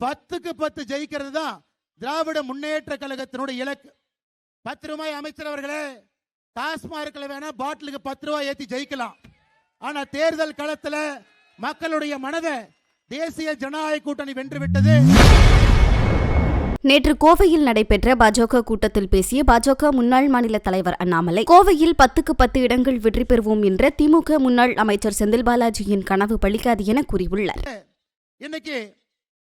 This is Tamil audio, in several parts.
10க்கு 10 ஜெயிக்கிறது தான் திராவிட முன்னேற்ற கழகத்தினுடைய இலக்கு. 10 ரூபாய் அமைச்சர் அவர்களே, டாஸ்மார்க்ல வேணா பாட்டிலுக்கு 10 ரூபாய் ஏத்தி ஜெயிக்கலாம். ஆனா தேர்தல் களத்துல மக்களுடைய மனதை தேசிய ஜனநாயக கூட்டணி வென்றுவிட்டது. நேற்று கோவையில் நடைபெற்ற பாஜக கூட்டத்தில் பேசிய பாஜக முன்னாள் மாநில தலைவர் அண்ணாமலை, கோவையில் 10க்கு 10 இடங்கள் வெற்றி பெறுவோம் என்ற திமுக முன்னாள் அமைச்சர் செந்தில் பாலாஜியின் கனவு பலிக்காது என கூறியுள்ளார். இன்னைக்கு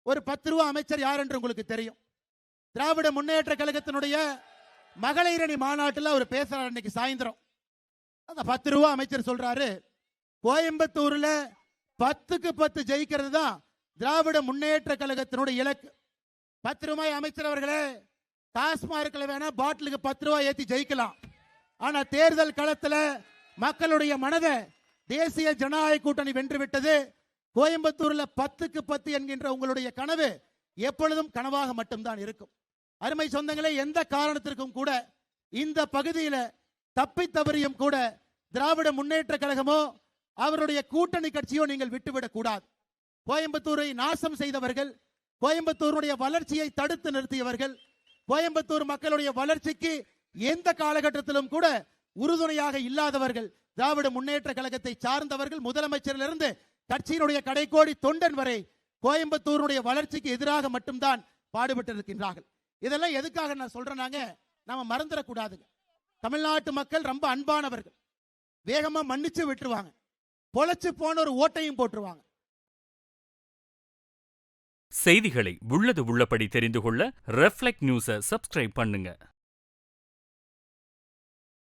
ஒரு 10 ரூபாய் அமைச்சர் யார் என்று உங்களுக்கு தெரியும். திராவிட முன்னேற்ற கழகத்தினுடைய மகளிரணி மாநாட்டில் அவர் பேசுறாரு. இன்னைக்கு சாயந்தரம் அந்த 10 ரூபாய் அமைச்சர் சொல்றாரு, கோயம்புத்தூர்ல 10க்கு 10 ஜெயிக்கிறது தான் திராவிட முன்னேற்ற கழகத்தினுடைய இலக்கு. 10 ரூபாய் அமைச்சர் அவர்களே, டாஸ்மார்க்ல வேணா பாட்டிலுக்கு 10 ரூபாய் ஏத்தி ஜெயிக்கலாம். ஆனா தேர்தல் களத்துல மக்களுடைய மனதை தேசிய ஜனநாயக கூட்டணி வென்றுவிட்டது. கோயம்புத்தூர்ல 10க்கு 10 என்கின்ற உங்களுடைய கனவு எப்பொழுதும் கனவாக மட்டும்தான் இருக்கும். அருமை சொந்தங்களே, எந்த காரணத்திற்கும் கூட இந்த பகுதியில தப்பி தவறியும் கூட திராவிட முன்னேற்ற கழகமோ அவருடைய கூட்டணி கட்சியோ நீங்கள் விட்டுவிடக் கூடாது. கோயம்புத்தூரை நாசம் செய்தவர்கள், கோயம்புத்தூருடைய வளர்ச்சியை தடுத்து நிறுத்தியவர்கள், கோயம்புத்தூர் மக்களுடைய வளர்ச்சிக்கு எந்த காலகட்டத்திலும் கூட உறுதுணையாக இல்லாதவர்கள், திராவிட முன்னேற்ற கழகத்தை சார்ந்தவர்கள் முதலமைச்சரிலிருந்து கட்சியினுடைய கடைக்கோடி தொண்டன் வரை கோயம்புத்தூருடைய வளர்ச்சிக்கு எதிராக மட்டும்தான் பாடுபட்டு இருக்கின்றார்கள். இதெல்லாம் எதுக்காக நான் சொல்றேனாங்க, நாம மறந்துடக்கூடாதுங்க. தமிழ்நாட்டு மக்கள் ரொம்ப அன்பானவர்கள், வேகமா மன்னிச்சு விட்டுருவாங்க, பொழைச்சு போன ஒரு ஓட்டையும் போட்டுருவாங்க. செய்திகளை உள்ளது உள்ளபடி தெரிந்து கொள்ள ரெஃப்ளெக்ட் நியூஸை சப்ஸ்கிரைப் பண்ணுங்க.